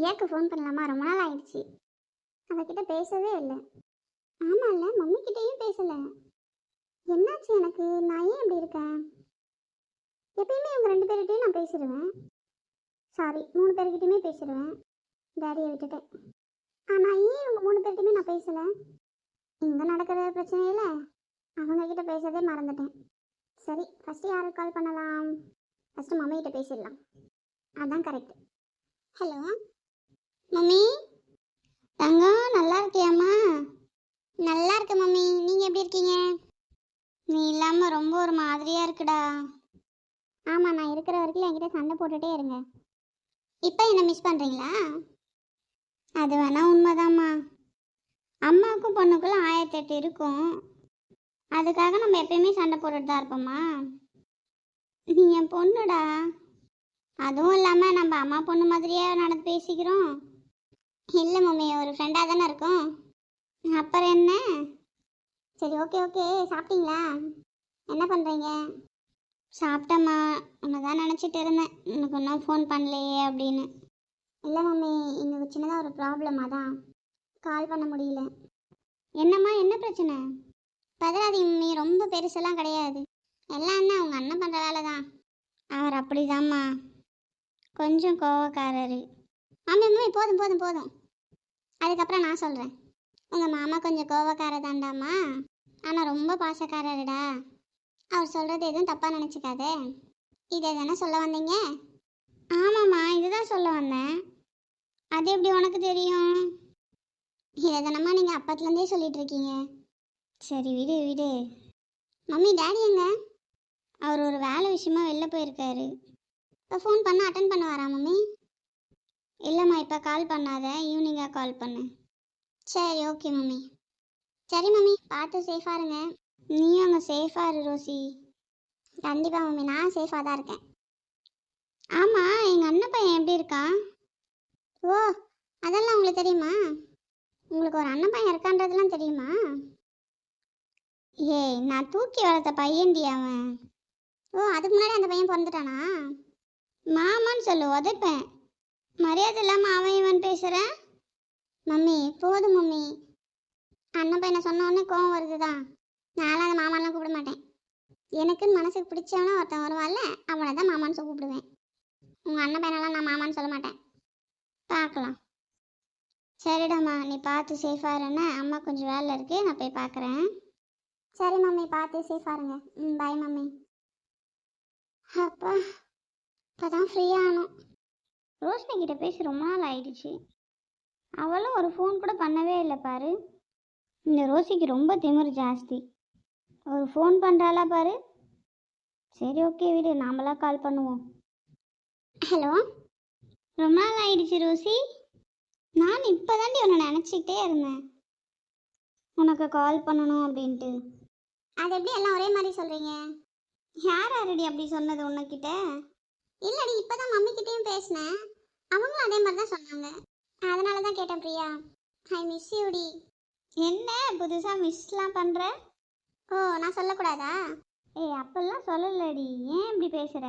பிரியாக்கு phone பண்ணலாமா? ரொம்ப நாள் ஆயிடுச்சு. அவகிட்ட பேசவே இல்லை. ஆமாம்ல, மம்மிக்கிட்டேயும் பேசலை. என்னாச்சு எனக்கு? நான் ஏன் இப்படி இருக்கேன்? எப்பயுமே இவங்க 2 பேர்கிட்டையும் நான் பேசிடுவேன். சாரி, 3 பேர்கிட்டையுமே பேசிடுவேன். டேடியை விட்டுட்டேன். ஆனால் ஏன் இவங்க 3 பேர்கிட்டையுமே நான் பேசலை? இங்கே நடக்கிற பிரச்சனையில் அவங்கக்கிட்ட பேசவே மறந்துட்டேன். சரி, ஃபஸ்ட்டு யாருக்கு கால் பண்ணலாம்? ஃபஸ்ட்டு மம்மிக்கிட்ட பேசிடலாம். அதான் கரெக்ட். Hello mummy. தங்கம், நல்லா இருக்கியாம்மா? நல்லா இருக்க மம்மி. நீங்கள் எப்படி இருக்கீங்க? நீ இல்லாமல் ரொம்ப ஒரு மாதிரியாக இருக்குடா. ஆமாம், நான் இருக்கிற வரைக்கும் என்கிட்ட சண்டை போட்டுகிட்டே இருங்க. இப்போ என்ன மிஸ் பண்ணுறீங்களா? அது வேணா உண்மைதாம்மா. அம்மாவுக்கும் பொண்ணுக்குள்ள 1008 இருக்கும். அதுக்காக நம்ம எப்பயுமே சண்டை போட்டுட்டு தான் இருப்போம்மா. நீ என் பொண்ணுடா. அதுவும் இல்லாமல் நம்ம அம்மா பொண்ணு மாதிரியே நடந்து பேசிக்கிறோம். இல்லை மம்மி, ஒரு ஃப்ரெண்டாக தானே இருக்கும். அப்புறம் என்ன? சரி, ஓகே ஓகே. சாப்பிட்டீங்களா? என்ன பண்ணுறீங்க? சாப்பிட்டம்மா. உன்னை தான் நினச்சிட்டு இருந்தேன், உனக்கு இன்னும் ஃபோன் பண்ணலையே அப்படின்னு. இல்லை மம்மி, இங்கே சின்னதாக ஒரு ப்ராப்ளம், அதான் கால் பண்ண முடியல. என்னம்மா, என்ன பிரச்சனை? பதறாதீங்க மம்மி, ரொம்ப பெருசெல்லாம் கிடையாது. எல்லாம் என்ன அவங்க அண்ணன் பண்ணுற வேலை தான். அவர் அப்படிதாம்மா, கொஞ்சம் கோவக்காரரு. மம்மி மம்மி, போதும் போதும் போதும். அதுக்கப்புறம் நான் சொல்கிறேன். உங்கள் மாமா கொஞ்சம் கோவக்கார தாண்டாம்மா, ஆனால் ரொம்ப பாசக்காரருடா. அவர் சொல்கிறது எதுவும் தப்பாக நினச்சிக்காதே. இதை தானே சொல்ல வந்தீங்க? ஆமாம்மா, இதுதான் சொல்ல வந்தேன். அது எப்படி உனக்கு தெரியும்? இதை தானம்மா நீங்கள் அப்பத்துலேருந்தே சொல்லிட்டு இருக்கீங்க. சரி, விடு விடு. மம்மி, டேடி எங்க? அவர் ஒரு வேலை விஷயமா வெளில போயிருக்காரு. இப்போ ஃபோன் பண்ணால் அட்டன் பண்ணுவாரா மம்மி? இல்லைம்மா, இப்போ கால் பண்ணாத, ஈவினிங்காக கால் பண்ணு. சரி, ஓகே மம்மி. சரி மம்மி, பார்த்து சேஃபாக இருங்க. நீயும் அங்கே சேஃபாக இரு ரோசி. கண்டிப்பாக மம்மி, நான் சேஃபாக தான் இருக்கேன். ஆமாம், எங்கள் அண்ணன் பையன் எப்படி இருக்கான்? ஓ, அதெல்லாம் உங்களுக்கு தெரியுமா? உங்களுக்கு ஒரு அண்ணன் பையன் இருக்கான்றதுலாம் தெரியுமா? ஏய், நான் தூக்கி வளர்த்த பையன்டி அவன். ஓ, அதுக்கு முன்னாடி அந்த பையன் பிறந்துட்டானா? மாமான்னு சொல்லு, உதைப்பேன். மரியாதை இல்லாமல் அவன் இவன் பேசுகிறேன். மம்மி, போதும் மம்மி. அண்ணன் பையனை சொன்ன உடனே கோவம் வருதுதான். நானும் அந்த மாமாலாம் கூப்பிட மாட்டேன். எனக்குன்னு மனசுக்கு பிடிச்சவனா ஒருத்தன் வருவான்ல, அவனை தான் மாமான்னு கூப்பிடுவேன். உங்கள் அண்ணன் பையனெல்லாம் நான் மாமான்னு சொல்ல மாட்டேன். பார்க்கலாம். சரிடாம்மா, நீ பார்த்து சேஃபாக இருன்னு. அம்மா கொஞ்சம் வேலை இருக்குது, நான் போய் பார்க்குறேன். சரி மம்மி, பார்த்து சேஃபாக இருங்க. Bye mummy. அப்பா, இப்போ தான் ஃப்ரீயாக ஆனோம். ரோஷினி கிட்ட பேசி ரொம்ப நாள் ஆயிடுச்சு. அவளும் ஒரு ஃபோன் கூட பண்ணவே இல்லை பாரு. இந்த ரோசிக்கு ரொம்ப திமிரு ஜாஸ்தி. ஒரு ஃபோன் பண்ணுறாளா பாரு. சரி, ஓகே விடு, நாமளாக கால் பண்ணுவோம். ஹலோ, ரொம்ப நாள் ஆயிடுச்சு ரோசி. நான் இப்போ தாண்டி உன்னை நினச்சிக்கிட்டே இருந்தேன், உனக்கு கால் பண்ணணும் அப்படின்ட்டு. அது எப்படி எல்லாம் ஒரே மாதிரி சொல்கிறீங்க? யார் ஆல்ரெடி அப்படி சொன்னது உன்னைக்கிட்ட? இல்லடி, இப்போ தான் மம்மிக்கிட்டேயும் பேசினேன், அவங்களும் அதே மாதிரி தான் சொன்னாங்க. அதனால தான் கேட்டேன் பிரியா. I miss யூடி. என்ன புதுசாக மிஸ்லாம் பண்ணுற? ஓ, நான் சொல்லக்கூடாதா? ஏய், அப்பெல்லாம் சொல்லலடி, ஏன் இப்படி பேசுகிற?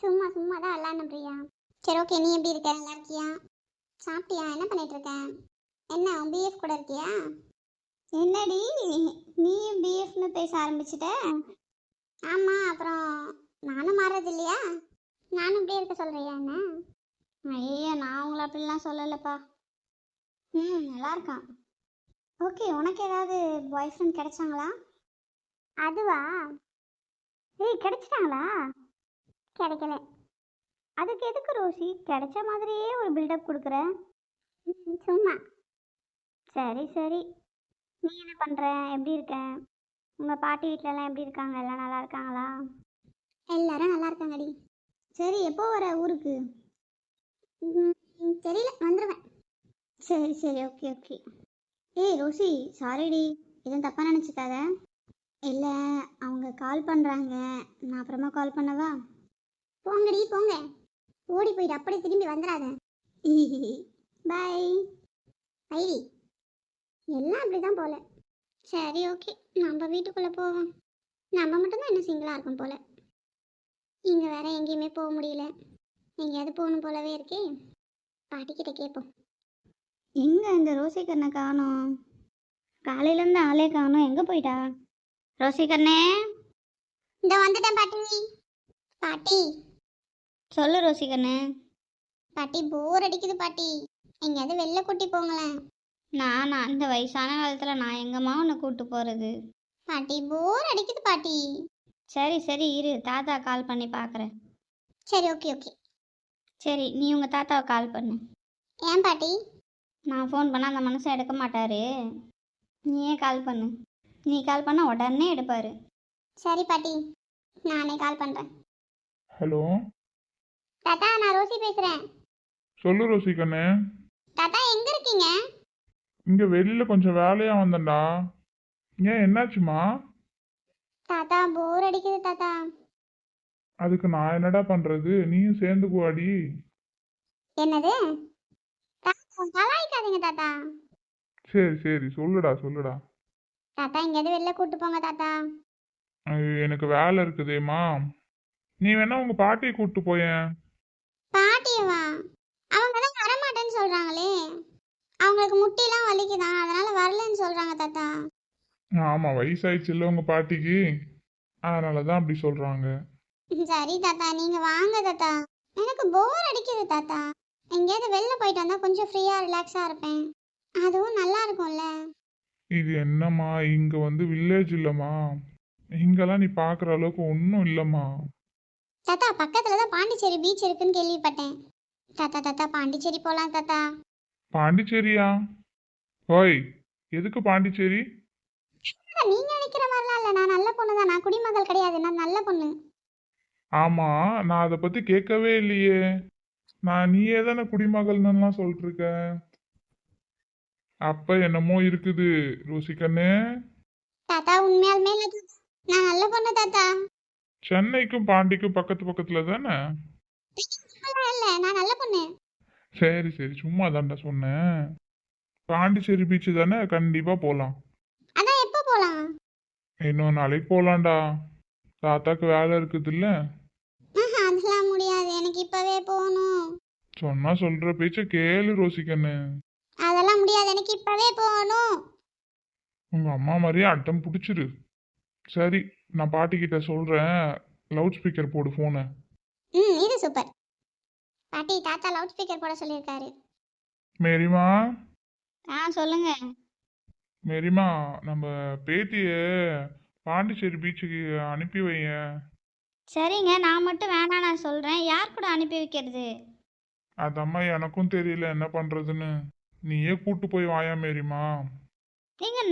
சும்மா சும்மா தான் விளாட்ன பிரியா. சரி, ஓகே. நீ எப்படி இருக்க? நல்லா இருக்கியா? சாப்பிட்டியா? என்ன பண்ணிட்டு இருக்க? என்ன, உன் பிஎஃப் கூட இருக்கியா? என்னடி நீயும் பிஎஃப்னு பேச ஆரம்பிச்சிட்ட? ஆமாம், அப்புறம் நானும் மாறுறது இல்லையா? நானும் இப்படியே இருக்க சொல்கிறியா என்ன? ஐயா, நான் உங்களை அப்படிலாம் சொல்லலைப்பா. நல்லா இருக்கான். ஓகே, உனக்கு ஏதாவது பாய் ஃப்ரெண்ட் கிடைச்சாங்களா? அதுவா? ஏய், கிடைச்சிட்டாங்களா? கிடைக்கல. அதுக்கு எதுக்கு ரோசி கிடைச்ச மாதிரியே ஒரு பில்டப் கொடுக்குற? சும்மா. சரி சரி. நீ என்ன பண்ணுற? எப்படி இருக்க? உங்கள் பாட்டி வீட்டிலலாம் எப்படி இருக்காங்க? எல்லாம் நல்லா இருக்காங்களா? எல்லாரும் நல்லா இருக்காங்கடி. சரி, எப்போ வர ஊருக்கு? தெரியல, வந்துடுவேன். சரி சரி, ஓகே ஓகே. ஏய் ரோசி, சாரிடி, எதுவும் தப்பாக நினச்சிக்காத. இல்லை, அவங்க கால் பண்ணுறாங்க, நான் அப்புறமா கால் பண்ணவா? போங்கடி போங்க, ஓடி போயிட்டு அப்படியே திரும்பி வந்துடாத. பாய். ஐடி எல்லாம் அப்படி தான் போல. சரி, ஓகே, நம்ம வீட்டுக்குள்ளே போவோம். நம்ம மட்டும்தான் இன்னும் சிங்கிளாக இருக்கும் போல. இங்கே வேற எங்கேயுமே போக முடியல. எங்கேயாவது போகணும் போலவே இருக்கே. பாட்டிக்கிட்ட கேட்போம். எங்கே இந்த ரோசிகண்ணை காணோம்? காலையிலேருந்து ஆளே காணோம், எங்கே போயிட்டா? ரோசிகண்ணே, இந்த வந்துட்டேன் பாட்டி. பாட்டி சொல்லு ரோசிகண்ணே. பாட்டி போர் அடிக்குது பாட்டி. எங்கேயாவது வெளில கூட்டி போங்களேன். நான் இந்த வயசான காலத்தில் நான் எங்கம்மா உன்னை கூப்பிட்டு போகிறது? பாட்டி போர் அடிக்குது பாட்டி. சரி சரி இரு, தாத்தா கால் பண்ணி பார்க்குறேன். சரி ஓகே ஓகே. சரி நீ உங்கள் தாத்தாவை கால் பண்ணு. ஏன் பாட்டி? நான் ஃபோன் பண்ணால் அந்த மனுஷன் எடுக்க மாட்டாரு, நீயே கால் பண்ணு. நீ கால் பண்ண உடனே எடுப்பார். சரி பாட்டி, நானே கால் பண்ணுறேன். ஹலோ, தாத்தா நான் ரோசி பேசுகிறேன். சொல்லு ரோசி கண்ணு. தாத்தா எங்கே இருக்கீங்க? இங்க வெளியில கொஞ்சம் வேலையா வந்தேன்டா. ஏன் என்னாச்சுமா? தாத்தா போர் அடிக்குது தாத்தா. அதுக்கு நான் என்னடா பண்றது, நீயும் சேர்ந்துக்குவாடி. என்னது? தாத்தா கலாய்க்காதீங்க தாத்தா. சரி சரி சொல்லுடா சொல்லுடா. தாத்தா எங்கேயாவது வெளில கூட்டு போங்க தாத்தா. எனக்கு வேலை இருக்குதேம்மா. நீ வேணா உங்க பாட்டியை கூப்பிட்டு போயேன். பாட்டியவா? அவங்க தான் வரமாட்டேன்னு சொல்றாங்களே. அவங்களுக்கு முட்டிலாம் வலிக்குதான், அதனால வரலன்னு சொல்றாங்க தாத்தா. ஆமா, வயசாயிடுச்சு இல்ல உங்க பாட்டிக்கு, அதனாலதான் அப்படி சொல்றாங்க. சரி தாத்தா நீங்க வாங்க தாத்தா. எனக்கு போர் அடிக்குது தாத்தா. எங்கேயாவது வெளில போயிட்டு வந்தா கொஞ்சம் ஃப்ரீயா ரிலாக்ஸா இருப்பேன். அதுவும் நல்லா இருக்கும்ல. இது என்னம்மா, இங்க வந்து வில்லேஜ் இல்லம்மா, இங்கெல்லாம் நீ பாக்குற அளவுக்கு ஒன்றும் இல்லம்மா. தாத்தா பக்கத்துல தான் பாண்டிச்சேரி பீச் இருக்குன்னு கேள்விப்பட்டேன். தாத்தா தாத்தா பாண்டிச்சேரி போலாம் தாத்தா. பாண்டிச்சேரியா? ஓய், எதுக்கு பாண்டிச்சேரி? தாத்தா, நீங்க நினைக்கிற மாதிரிலாம் இல்ல, நான் நல்ல பொண்ணு தான். நான் குடிமகள் கிடையாது, நான் நல்ல பொண்ணு. ஆமா, நான் அதை பத்தி கேட்கவே இல்லையே. நீயே தானே குடிமகள்னுலாம் சொல்லிட்டு இருக்க. அப்ப என்னமோ இருக்குது ரோசி கண்ணு. தாத்தா உண்மையாலுமே இல்ல தாத்தா. நான் நல்ல பொண்ணு தாத்தா. சென்னைக்கும் பாண்டிக்கும் பக்கத்து பக்கத்துல தானே? இப்பெல்லாம் இல்ல, நான் நல்ல பொண்ணு. சரி சரி, சும்மா தான்டா சொன்னேன். பாண்டிச்சேரி பீச் தானே, கண்டிப்பா போலாம். அதான் எப்போ போலாம்? இன்னொரு நாளைக்கு போலாம்டா. தாத்தாக்கு வேலை இருக்குது இல்ல. அதெல்லாம் முடியாது, எனக்கு இப்பவே போகணும். சொன்னா சொல்ற பேச்ச கேளு ரோசி கண்ணு. அதெல்லாம் முடியாது, எனக்கு இப்பவே போகணும். உங்க அம்மா மாதிரியே அட்டம் பிடிச்சிரு. சரி, நான் பாட்டிக்கிட்ட சொல்றேன், லவுட் ஸ்பீக்கர் போடு போனை. இது சூப்பர். பாட்டி தாத்தா லவுட் ஸ்பீக்கர் போட சொல்லியிருக்காரு. மேரிமா, சொல்லுங்க. மேரிமா, நம்ம பேத்திய பாண்டிச்சேரி பீச்சுக்கு அனுப்பி வைங்க. சரிங்க, நான் மட்டும் வேணாம் நான் சொல்கிறேன். யார் கூட அனுப்பி வைக்கிறது? அதம்மா எனக்கும் தெரியல என்ன பண்றதுன்னு. நீயே கூட்டு போய் வாயா மேரிமா.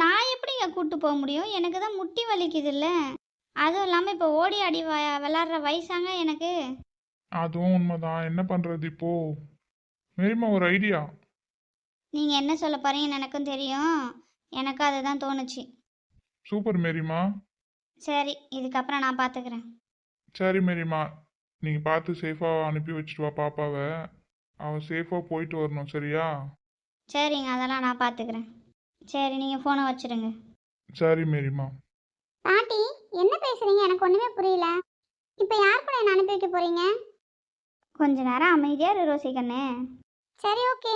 நான் எப்படிங்க கூட்டு போக முடியும்? எனக்கு தான் முட்டி வலிக்குதுல்ல. அதுவும் இல்லாமல் இப்போ ஓடி ஆடி விளாட்ற வயசாங்க எனக்கு. அதுவும் உண்மைதான், என்ன பண்றது இப்போ. மேரிமா ஒரு ஐடியா. நீங்கள் என்ன சொல்ல போகிறீங்கன்னு எனக்கும் தெரியும். எனக்கும் அதுதான் தோணுச்சு. சூப்பர் மேரிமா. சரி, இதுக்கப்புறம் நான் பார்த்துக்கிறேன். சரி மேரிமா, நீங்க பார்த்து சேஃபா அனுப்பி வச்சுட்டு வா பாப்பாவை. அவ சேஃபா போயிட்டு வரணும், சரியா? சரிங்க, அதெல்லாம் நான் பார்த்துக்கிறேன். சரி, நீங்கள் ஃபோனை வச்சுடுங்க. சரி மேரிமா. பாட்டி என்ன பேசுறீங்க? எனக்கு ஒண்ணுமே புரியல. இப்போ யார் கூட என்ன அனுப்பி வைக்க போறீங்க? கொஞ்ச நேரம் அமைதியாக இரு ரோசி கண்ணு. சரி ஓகே.